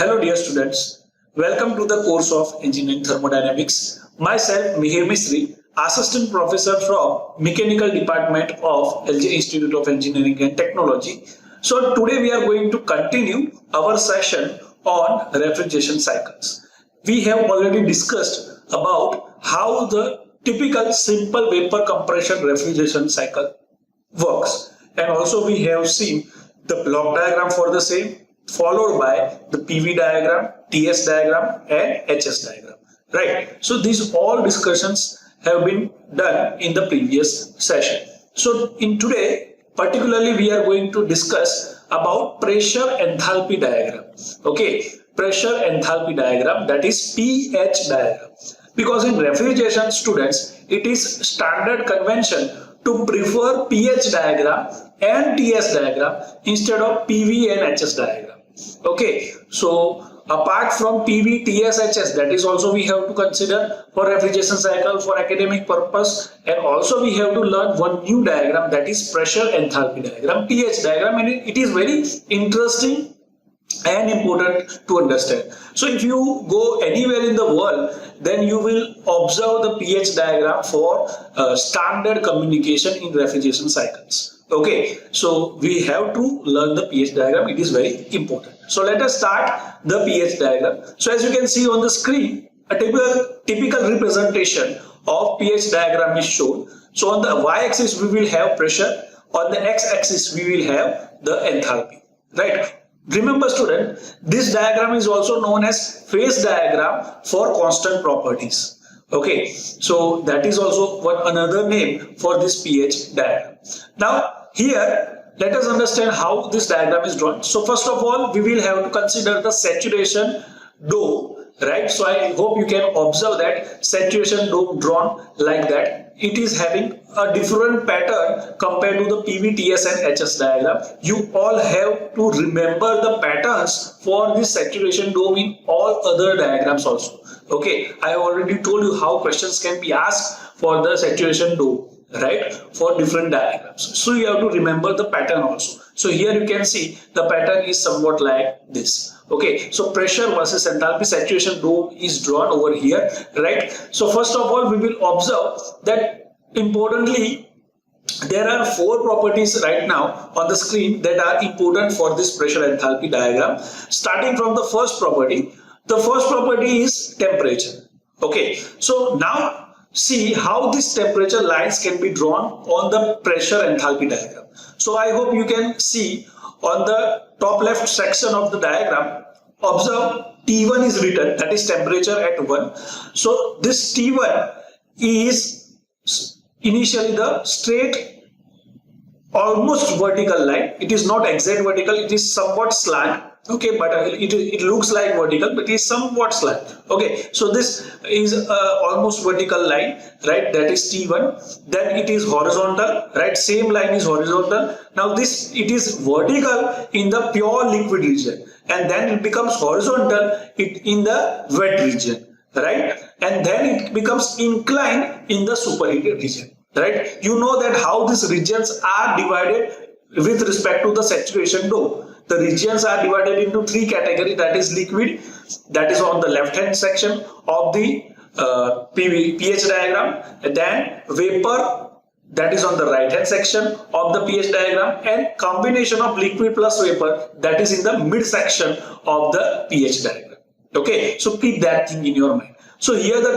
Hello dear students, welcome to the course of Engineering Thermodynamics. Myself Mihir Misri, Assistant Professor from Mechanical Department of LJ Institute of Engineering and Technology. So today we are going to continue our session on refrigeration cycles. We have already discussed about how the typical simple vapor compression refrigeration cycle works, and also we have seen the block diagram for the same, followed by the PV diagram, TS diagram and HS diagram, right? So these all discussions have been done in the previous session. So in today particularly we are going to discuss about pressure enthalpy diagram. Okay, pressure enthalpy diagram, that is pH diagram, because in refrigeration students it is standard convention to prefer pH diagram and TS diagram instead of PV and HS diagram. Okay, so apart from PV, TS, HS, that is also we have to consider for refrigeration cycle for academic purpose, and also we have to learn one new diagram, that is pressure enthalpy diagram, pH diagram, and it is very interesting and important to understand. So if you go anywhere in the world, then you will observe the pH diagram for standard communication in refrigeration cycles. Okay, so we have to learn the pH diagram, it is very important. So let us start the pH diagram. So as you can see on the screen, a typical representation of pH diagram is shown. So on the y-axis we will have pressure, on the x-axis we will have the enthalpy, right? Remember student, this diagram is also known as phase diagram for constant properties. Okay, so that is also one another name for this pH diagram. Now here let us understand how this diagram is drawn. So first of all we will have to consider the saturation dome, right? So I hope you can observe that saturation dome drawn like that. It is having a different pattern compared to the PV, TS and HS diagram. You all have to remember the patterns for this saturation dome in all other diagrams also. Okay, I have already told you how questions can be asked for the saturation dome, right, for different diagrams. So you have to remember the pattern also. So here you can see the pattern is somewhat like this. Okay, so pressure versus enthalpy saturation dome is drawn over here, right? So first of all we will observe that importantly there are four properties right now on the screen that are important for this pressure enthalpy diagram. Starting from the first property, the first property is temperature. Okay, so now see how these temperature lines can be drawn on the pressure enthalpy diagram. So I hope you can see on the top left section of the diagram, observe T1 is written, that is temperature at 1. So this T1 is initially the straight almost vertical line. It is not exact vertical, it is somewhat slant. Okay, but it looks like vertical, but it is somewhat slant. Okay, so this is almost vertical line, right? That is T1. Then it is horizontal, right? Same line is horizontal. Now this, it is vertical in the pure liquid region, and then it becomes horizontal in the wet region, right? And then it becomes inclined in the superheated region, right? You know that how these regions are divided with respect to the saturation dome. The regions are divided into three categories, that is liquid, that is on the left hand section of the pH diagram, then vapor, that is on the right hand section of the pH diagram, and combination of liquid plus vapor, that is in the mid section of the pH diagram. Okay, so keep that thing in your mind. So here the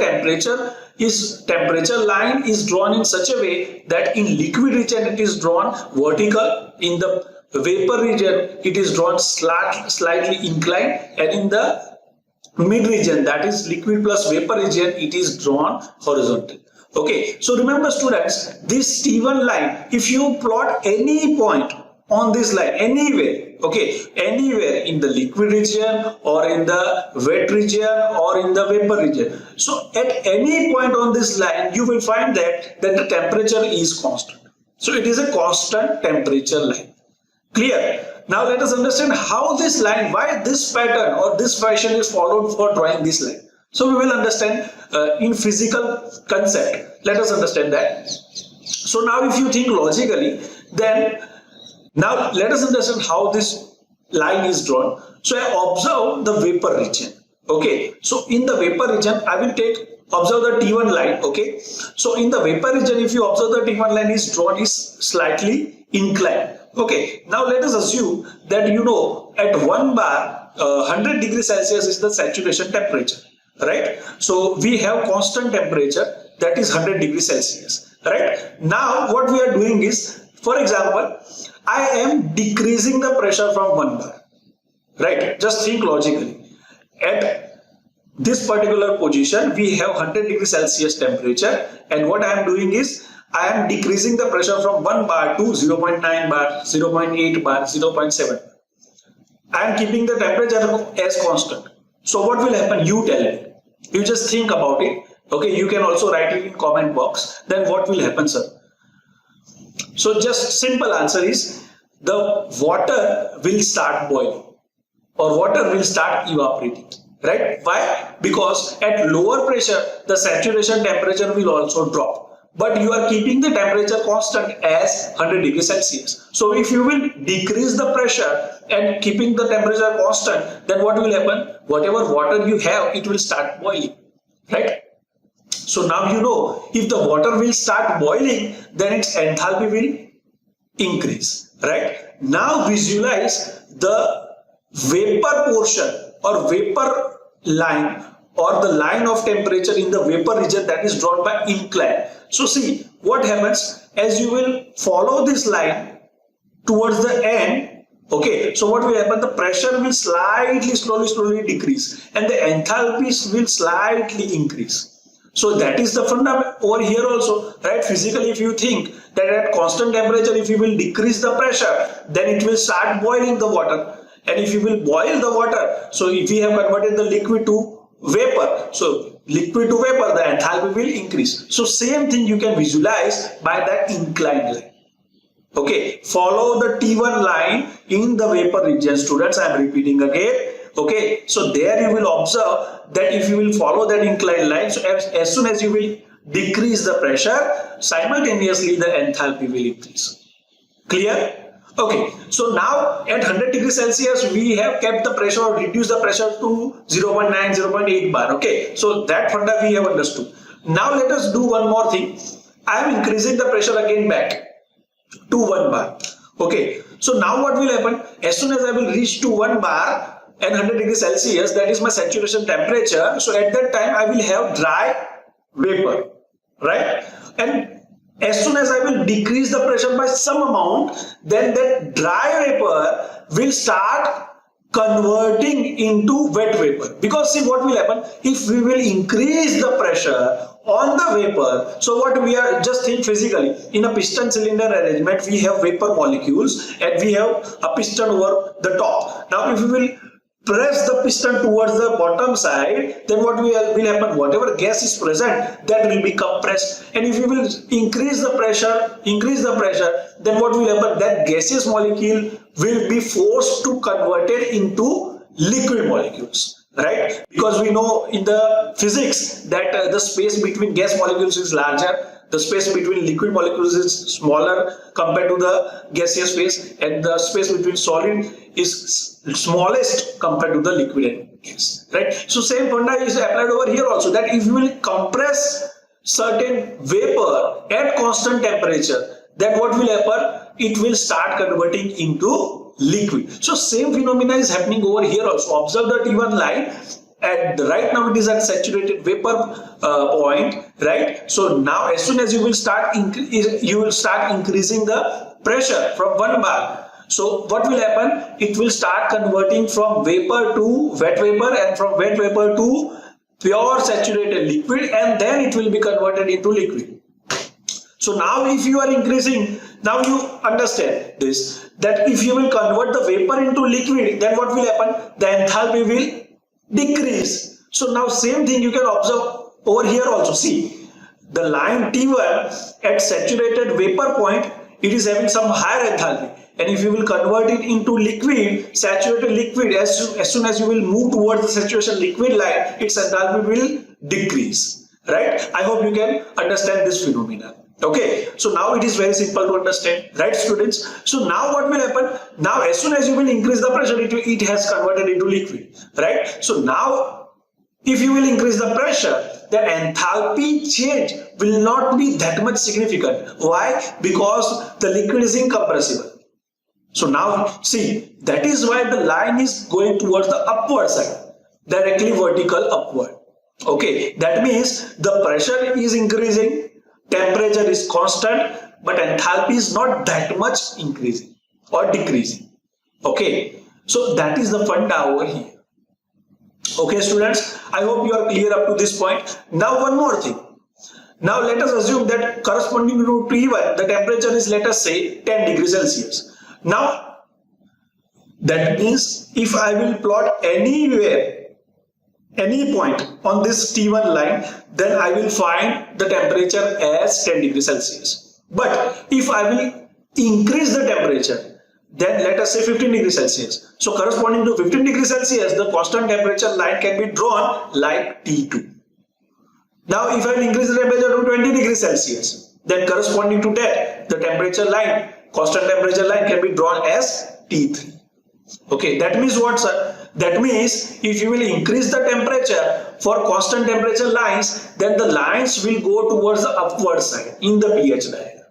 temperature line is drawn in such a way that in liquid region it is drawn vertical, in the vapor region it is drawn slightly inclined, and in the mid region, that is liquid plus vapor region, it is drawn horizontal. Okay, so remember students, this T1 line, if you plot any point on this line anywhere, okay, anywhere in the liquid region or in the wet region or in the vapor region, so at any point on this line you will find that the temperature is constant. So it is a constant temperature line. Clear? Now let us understand how this line, why this pattern or this fashion is followed for drawing this line. So we will understand in physical concept. Let us understand that. So now if you think logically, then now let us understand how this line is drawn. So I observe the vapor region. Okay, so in the vapor region, I will observe the T1 line. Okay, so in the vapor region, if you observe the T1 line is drawn is slightly inclined. Okay, now let us assume that at 1 bar, 100 degrees Celsius is the saturation temperature, right? So we have constant temperature, that is 100 degrees Celsius, right? Now what we are doing is, for example, I am decreasing the pressure from 1 bar, right? Just think logically. At this particular position, we have 100 degrees Celsius temperature, and what I am doing is, I am decreasing the pressure from 1 bar to 0.9 bar, 0.8 bar, 0.7. I am keeping the temperature as constant. So what will happen? You tell me. You just think about it. Okay, you can also write it in comment box. Then what will happen, sir? So just simple answer is, the water will start boiling or water will start evaporating. Right? Why? Because at lower pressure, the saturation temperature will also drop. But you are keeping the temperature constant as 100 degrees Celsius. So if you will decrease the pressure and keeping the temperature constant, then what will happen? Whatever water you have, it will start boiling. Right? So now if the water will start boiling, then its enthalpy will increase. Right? Now visualize the vapor portion or vapor line or the line of temperature in the vapor region that is drawn by incline. So see what happens as you will follow this line towards the end. Okay, so what will happen? The pressure will slowly decrease, and the enthalpies will slightly increase. So that is the fundamental over here also, right? Physically, if you think that at constant temperature, if you will decrease the pressure, then it will start boiling the water. And if you will boil the water, so if we have converted the liquid to vapor, so liquid to vapor, the enthalpy will increase. So same thing you can visualize by that inclined line. Okay, follow the T1 line in the vapor region, students. I am repeating again. Okay, so there you will observe that if you will follow that inclined line, so as soon as you will decrease the pressure, simultaneously the enthalpy will increase. Clear? Okay, so now at 100 degrees Celsius, we have kept the pressure or reduced the pressure to 0.9, 0.8 bar. Okay, so that funda we have understood. Now let us do one more thing. I am increasing the pressure again back to 1 bar. Okay, so now what will happen? As soon as I will reach to 1 bar and 100 degrees Celsius, that is my saturation temperature. So at that time, I will have dry vapor, right? And as soon as I will decrease the pressure by some amount, then that dry vapor will start converting into wet vapor. Because see what will happen? If we will increase the pressure on the vapor, so what we are, just think physically, in a piston cylinder arrangement, we have vapor molecules and we have a piston over the top. Now if we will press the piston towards the bottom side, then what will happen? Whatever gas is present, that will be compressed. And if you will increase the pressure, then what will happen? That gaseous molecule will be forced to convert it into liquid molecules, right? Because we know in the physics that the space between gas molecules is larger, the space between liquid molecules is smaller compared to the gaseous phase, and the space between solid is smallest compared to the liquid and gas, right? So same funda is applied over here also, that if you will compress certain vapor at constant temperature, then what will happen? It will start converting into liquid. So same phenomena is happening over here also. Observe the T1 line. And right now it is at saturated vapor point, right? So now as soon as you will start increasing the pressure from 1 bar, so what will happen? It will start converting from vapor to wet vapor, and from wet vapor to pure saturated liquid, and then it will be converted into liquid. So now if you are increasing, now you understand this, that if you will convert the vapor into liquid, then what will happen? The enthalpy will decrease. So now same thing you can observe over here also. See the line T1 at saturated vapor point, it is having some higher enthalpy, and if you will convert it into liquid, saturated liquid, as soon as you will move towards the saturation liquid line, its enthalpy will decrease, right? I hope you can understand this phenomena. Okay, so now it is very simple to understand, right students? So now what will happen? Now as soon as you will increase the pressure, it has converted into liquid, right? So now if you will increase the pressure, the enthalpy change will not be that much significant. Why? Because the liquid is incompressible. So now see, that is why the line is going towards the upward side, directly vertical upward. Okay, that means the pressure is increasing, temperature is constant, but enthalpy is not that much increasing or decreasing. Okay, so that is the funda over here. Okay students, I hope you are clear up to this point. Now one more thing. Now let us assume that corresponding to T1, the temperature is, let us say, 10 degrees Celsius. Now that means if I will plot anywhere, any point on this T1 line, then I will find the temperature as 10 degrees Celsius. But if I will increase the temperature, then let us say 15 degrees Celsius. So corresponding to 15 degrees Celsius, the constant temperature line can be drawn like T2. Now if I will increase the temperature to 20 degrees Celsius, then corresponding to that, the temperature line, constant temperature line can be drawn as T3. Okay, that means what, sir? That means if you will increase the temperature for constant temperature lines, then the lines will go towards the upward side in the pH diagram.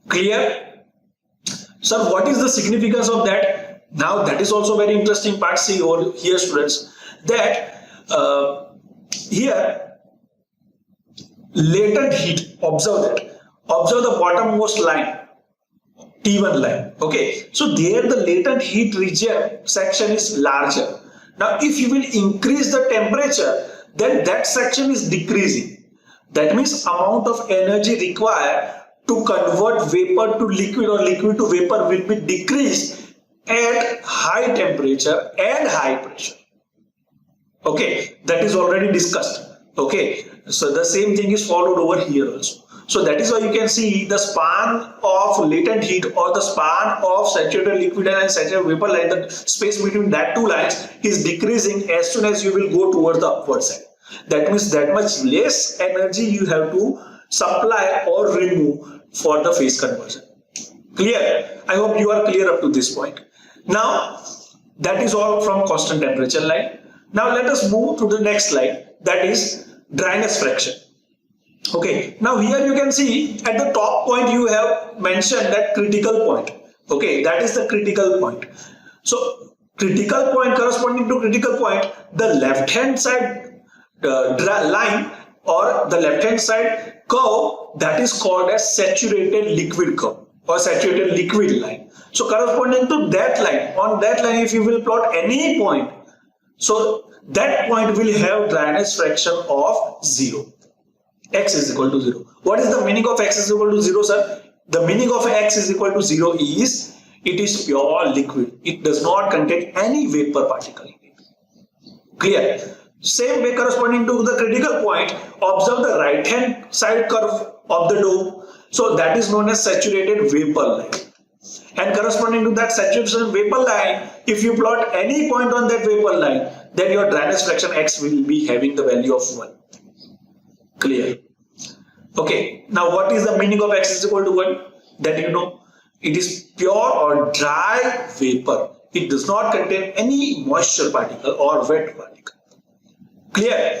Clear? Sir, what is the significance of that? Now that is also very interesting part. See over here students, that here latent heat, observe that. Observe the bottommost line, T1 line. Okay, so there the latent heat region section is larger. Now if you will increase the temperature, then that section is decreasing. That means amount of energy required to convert vapor to liquid or liquid to vapor will be decreased at high temperature and high pressure. Okay, that is already discussed. Okay, so the same thing is followed over here also. So that is why you can see the span of latent heat or the span of saturated liquid and saturated vapor line, the space between that two lines is decreasing as soon as you will go towards the upward side. That means that much less energy you have to supply or remove for the phase conversion. Clear? I hope you are clear up to this point. Now that is all from constant temperature line. Now let us move to the next slide, that is dryness fraction. Okay, now here you can see at the top point you have mentioned that critical point. Okay, that is the critical point. So critical point, corresponding to critical point, the left hand side line or the left hand side curve, that is called as saturated liquid curve or saturated liquid line. So corresponding to that line, on that line if you will plot any point, so that point will have dryness fraction of 0. X is equal to 0. What is the meaning of X is equal to 0, sir? The meaning of X is equal to 0 is it is pure liquid. It does not contain any vapor particle in it. Clear? Same way corresponding to the critical point, observe the right hand side curve of the dome. So that is known as saturated vapor line. And corresponding to that saturation vapor line, if you plot any point on that vapor line, then your dryness fraction X will be having the value of 1. Clear? Okay, now what is the meaning of X is equal to 1? That you know, it is pure or dry vapor. It does not contain any moisture particle or wet particle. Clear?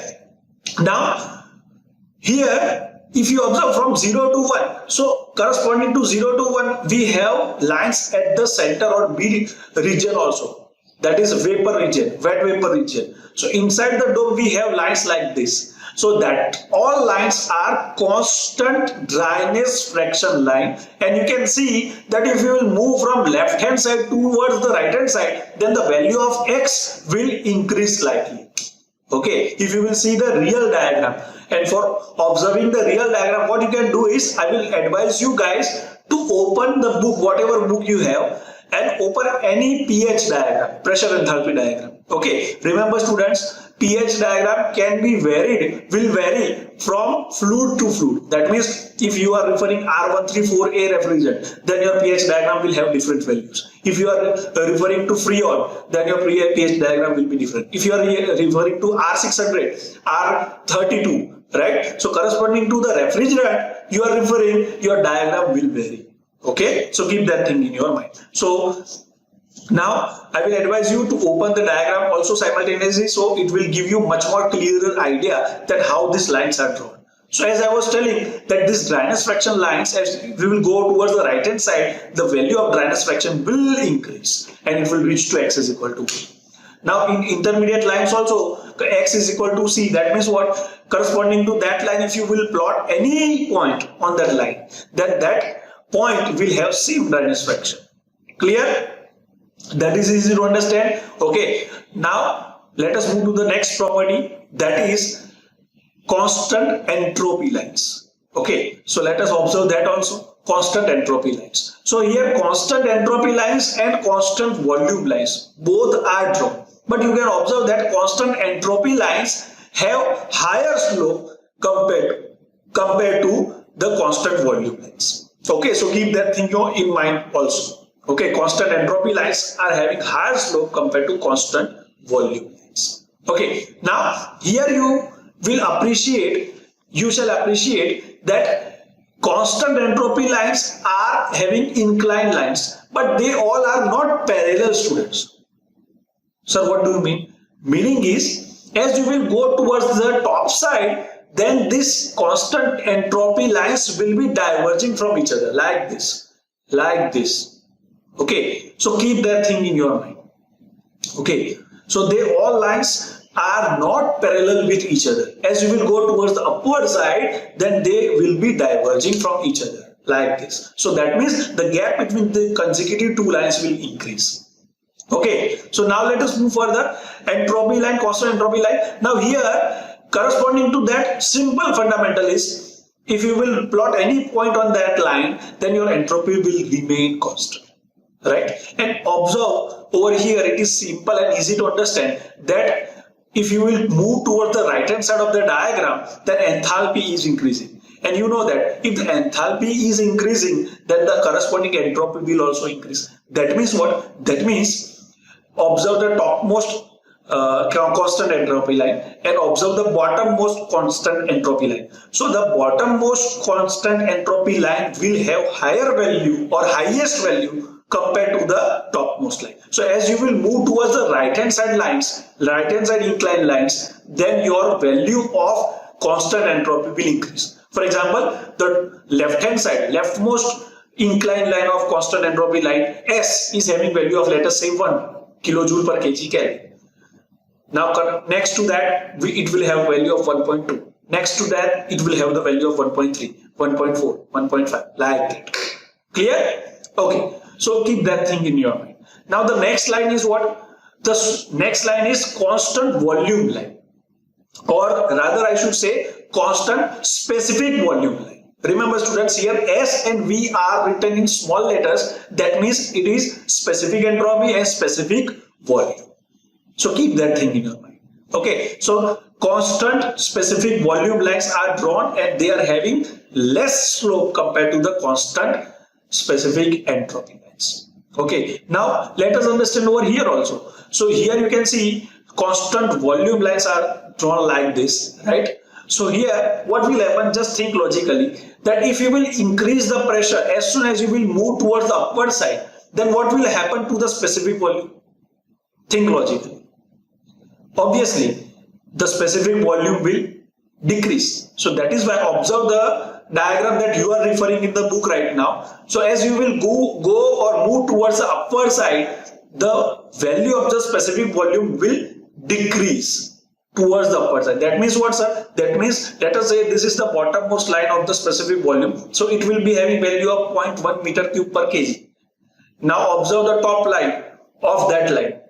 Now, here if you observe from 0 to 1, so corresponding to 0 to 1, we have lines at the center or mid region also. That is vapor region, wet vapor region. So inside the dome we have lines like this. So that all lines are constant dryness fraction line, and you can see that if you will move from left hand side towards the right hand side, then the value of X will increase slightly. Okay, if you will see the real diagram, and for observing the real diagram, what you can do is I will advise you guys to open the book, whatever book you have, and open any pH diagram, pressure enthalpy diagram. Okay, remember students, pH diagram can be varied, will vary from fluid to fluid. That means if you are referring R134A refrigerant, then your pH diagram will have different values. If you are referring to Freon, then your pH diagram will be different. If you are referring to R600, R32, right? So corresponding to the refrigerant, that you are referring, your diagram will vary. Okay, so keep that thing in your mind. So now I will advise you to open the diagram also simultaneously, so it will give you much more clearer idea that how these lines are drawn. So as I was telling that this dryness fraction lines, as we will go towards the right hand side, the value of dryness fraction will increase and it will reach to x is equal to b. Now in intermediate lines also, x is equal to c. That means what? Corresponding to that line, if you will plot any point on that line, then that point will have same dryness fraction. Clear? That is easy to understand. Okay, now let us move to the next property, that is constant entropy lines. Okay, so let us observe that also, constant entropy lines. So here constant entropy lines and constant volume lines both are drawn, but you can observe that constant entropy lines have higher slope compared to the constant volume lines. Okay, so keep that thing in mind also. Okay, constant entropy lines are having higher slope compared to constant volume lines. Okay, now here you shall appreciate that constant entropy lines are having inclined lines, but they all are not parallel, students. Sir, what do you mean? Meaning is, as you will go towards the top side, then this constant entropy lines will be diverging from each other like this, like this. Okay, so keep that thing in your mind. Okay, so they all lines are not parallel with each other. As you will go towards the upward side, then they will be diverging from each other like this. So that means the gap between the consecutive two lines will increase. Okay, so now let us move further. Entropy line, constant entropy line. Now here, corresponding to that, simple fundamental is, if you will plot any point on that line, then your entropy will remain constant. Right? And observe over here, it is simple and easy to understand that if you will move towards the right hand side of the diagram, then enthalpy is increasing. And you know that if the enthalpy is increasing, then the corresponding entropy will also increase. That means what? That means observe the topmost constant entropy line and observe the bottommost constant entropy line. So the bottommost constant entropy line will have higher value or highest value compared to the topmost line. So as you will move towards the right hand side lines, right hand side inclined lines, then your value of constant entropy will increase. For example, the left hand side, leftmost inclined line of constant entropy line S is having value of, let us say, 1 kilojoule per kg Kelvin. Now next to that it will have value of 1.2. Next to that it will have the value of 1.3, 1.4, 1.5, like that. Clear? Okay. So keep that thing in your mind. Now the next line is what? The next line is constant volume line, or rather I should say constant specific volume line. Remember students, here S and V are written in small letters. That means it is specific entropy and specific volume. So keep that thing in your mind. Okay, so constant specific volume lines are drawn and they are having less slope compared to the constant specific entropy lines. Okay, now let us understand over here also. So here you can see constant volume lines are drawn like this, right? So here what will happen, just think logically, that if you will increase the pressure as soon as you will move towards the upward side, then what will happen to the specific volume? Think logically. Obviously the specific volume will decrease. So that is why observe the diagram that you are referring in the book right now. So as you will go or move towards the upward side, the value of the specific volume will decrease towards the upward side. That means what, sir? That means, let us say this is the bottommost line of the specific volume. So it will be having value of 0.1 meter cube per kg. Now observe the top line of that line.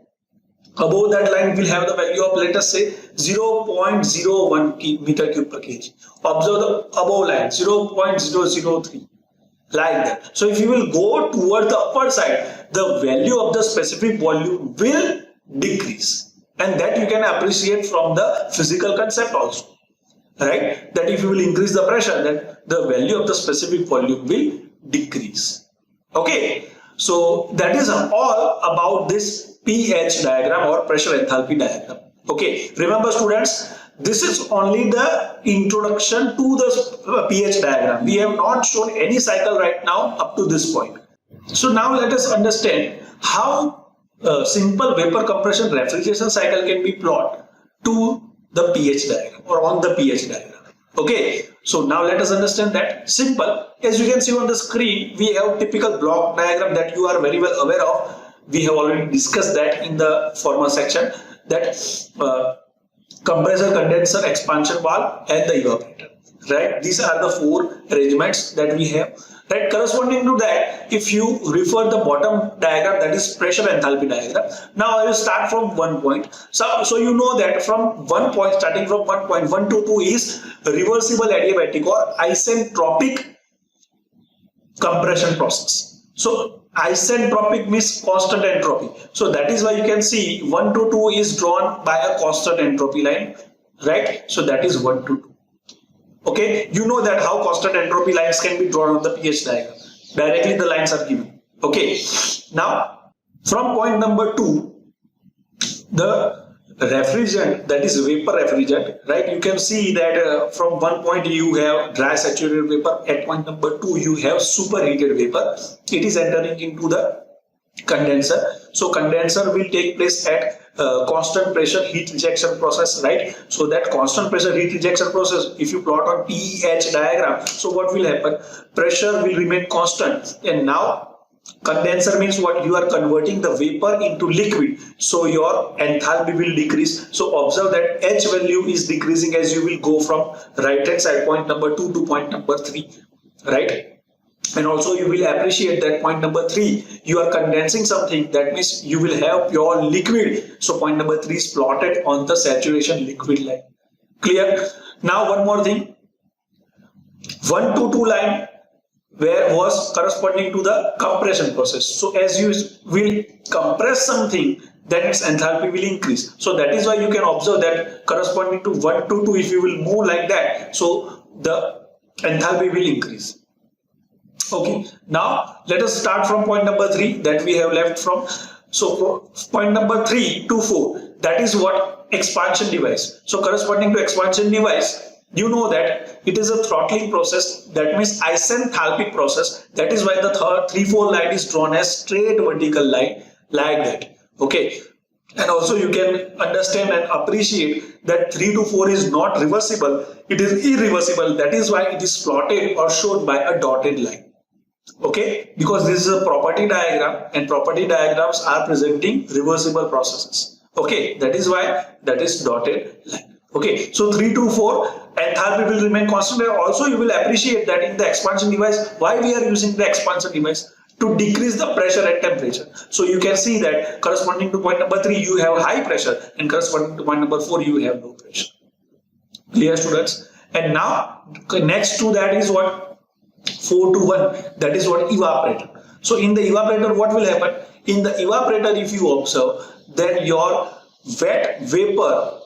Above that line will have the value of, let us say, 0.01 meter cube per kg. Observe the above line, 0.003, like that. So if you will go toward the upward side, the value of the specific volume will decrease. And that you can appreciate from the physical concept also, right? That if you will increase the pressure, then the value of the specific volume will decrease. Okay, so that is all about this pH diagram or pressure enthalpy diagram. Okay, remember students, This is only the introduction to the pH diagram. We have not shown any cycle right now up to this point. So now let us understand how simple vapor compression refrigeration cycle can be plotted to the pH diagram or on the pH diagram. Okay, so now let us understand that. Simple. As you can see on the screen, we have typical block diagram that you are very well aware of. We have already discussed that in the former section, that compressor, condenser, expansion valve and the evaporator. Right, these are the four arrangements that we have. Right, corresponding to that, if you refer the bottom diagram, that is pressure enthalpy diagram. Now I will start from one point. So you know that from one point, starting from 1 to 2 is reversible adiabatic or isentropic compression process. So isentropic means constant entropy. So that is why you can see 1 to 2 is drawn by a constant entropy line. Right, so that is 1 to 2. Okay, you know that how constant entropy lines can be drawn on the pH diagram. Directly the lines are given. Okay, now from point number 2, the refrigerant, that is vapor refrigerant, right? You can see that from one point you have dry saturated vapor, at point number 2 you have superheated vapor. It is entering into the condenser. So condenser will take place at constant pressure heat rejection process, right? So that constant pressure heat rejection process, if you plot on pH diagram, so what will happen? Pressure will remain constant, and now condenser means what? You are converting the vapor into liquid, so your enthalpy will decrease. So observe that H value is decreasing as you will go from right hand side point number 2 to point number 3, right? And also you will appreciate that point number 3, you are condensing something, that means you will have pure liquid. So point number 3 is plotted on the saturation liquid line. Clear? Now one more thing, 1 to 2 line where was corresponding to the compression process. So as you will compress something, then its enthalpy will increase. So that is why you can observe that corresponding to 1 to 2, if you will move like that, so the enthalpy will increase. Okay, now let us start from point number 3 that we have left from. So point number 3 to 4, that is what? Expansion device. So corresponding to expansion device, you know that it is a throttling process, that means isenthalpic process. That is why the 3-4 line is drawn as straight vertical line like that. Okay, and also you can understand and appreciate that 3 to 4 is not reversible, it is irreversible. That is why it is plotted or shown by a dotted line. Okay, because this is a property diagram and property diagrams are presenting reversible processes. Okay, that is why that is dotted line. Okay, so 3 to 4 enthalpy will remain constant. Also you will appreciate that in the expansion device, why we are using the expansion device? To decrease the pressure and temperature. So you can see that corresponding to point number 3 you have high pressure, and corresponding to point number 4 you have low pressure. Clear, students? And now next to that is what? 4 to 1, that is what? Evaporator. So in the evaporator what will happen? In the evaporator, if you observe, then your wet vapor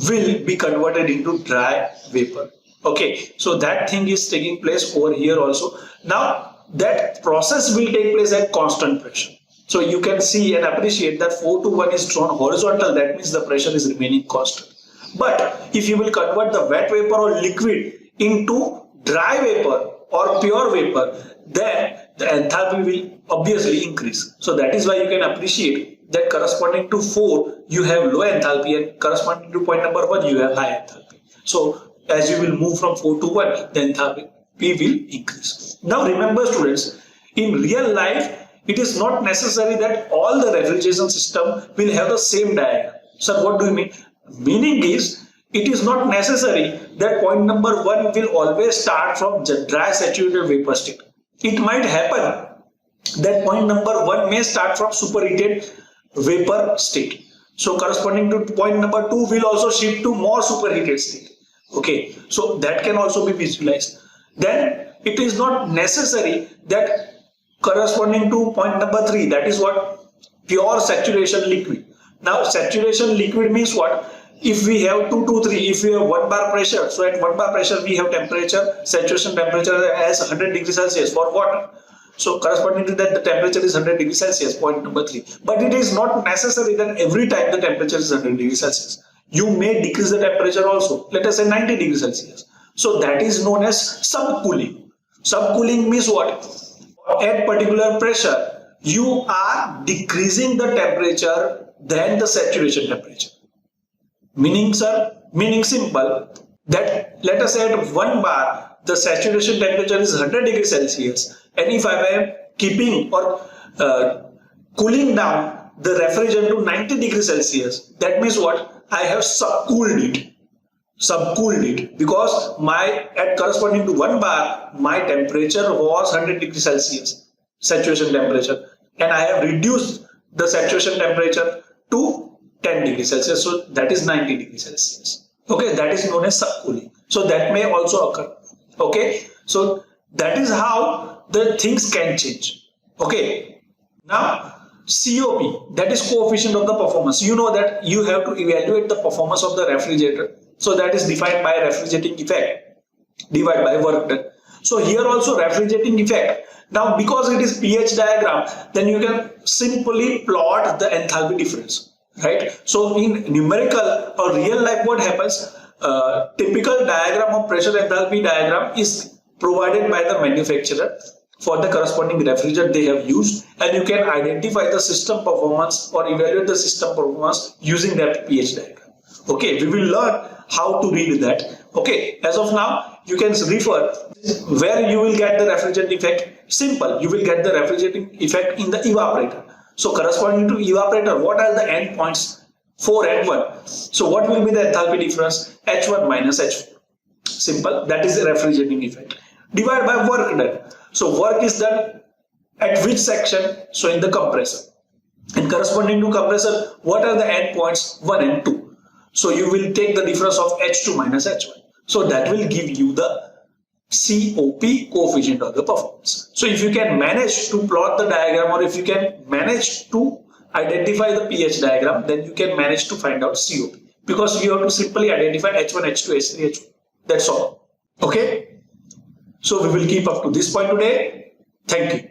will be converted into dry vapor. Okay, so that thing is taking place over here also. Now that process will take place at constant pressure. So you can see and appreciate that 4 to 1 is drawn horizontal, that means the pressure is remaining constant. But if you will convert the wet vapor or liquid into dry vapor or pure vapor, then the enthalpy will obviously increase. So that is why you can appreciate that corresponding to 4 you have low enthalpy, and corresponding to point number 1 you have high enthalpy. So as you will move from 4 to 1, the enthalpy will increase. Now remember, students, in real life it is not necessary that all the refrigeration system will have the same diagram. So what do you mean? Meaning is, it is not necessary that point number 1 will always start from dry saturated vapor state. It might happen that point number 1 may start from superheated vapor state. So corresponding to point number 2 will also shift to more superheated state. Okay, so that can also be visualized. Then it is not necessary that corresponding to point number 3, that is what? Pure saturation liquid. Now saturation liquid means what? If we have 2 to 3, if we have 1 bar pressure, so at 1 bar pressure we have temperature, saturation temperature as 100 degrees Celsius for water. So corresponding to that, the temperature is 100 degrees Celsius, point number 3. But it is not necessary that every time the temperature is 100 degrees Celsius. You may decrease the temperature also, let us say 90 degrees Celsius. So that is known as subcooling. Subcooling means what? At particular pressure, you are decreasing the temperature than the saturation temperature. Meaning, sir, meaning simple, that let us say at 1 bar, the saturation temperature is 100 degrees Celsius. And if I am keeping or cooling down the refrigerant to 90 degrees Celsius, that means what? I have subcooled it because at corresponding to 1 bar, my temperature was 100 degrees Celsius, saturation temperature, and I have reduced the saturation temperature to 10 degrees Celsius, so that is 90 degrees Celsius. Okay, that is known as subcooling. So that may also occur. Okay, so that is how the things can change. Okay, now COP, that is coefficient of the performance. You know that you have to evaluate the performance of the refrigerator. So that is defined by refrigerating effect divided by work done. So here also refrigerating effect. Now because it is pH diagram, then you can simply plot the enthalpy difference, right? So in numerical or real life, what happens? Typical diagram of pressure enthalpy diagram is provided by the manufacturer for the corresponding refrigerant they have used, and you can identify the system performance or evaluate the system performance using that pH diagram. Okay, we will learn how to read that. Okay, as of now, you can refer where you will get the refrigerant effect. Simple, you will get the refrigerating effect in the evaporator. So corresponding to evaporator, what are the endpoints? 4 and 1. So what will be the enthalpy difference? H1 minus H4. Simple, that is the refrigerating effect. Divided by work done. So work is done at which section? So in the compressor. And corresponding to compressor, what are the endpoints? 1 and 2. So you will take the difference of H2 minus H1. So that will give you the COP, coefficient of the performance. So if you can manage to plot the diagram, or if you can manage to identify the pH diagram, then you can manage to find out COP. Because you have to simply identify H1, H2, H3, H4. That's all. Okay. So we will keep up to this point today. Thank you.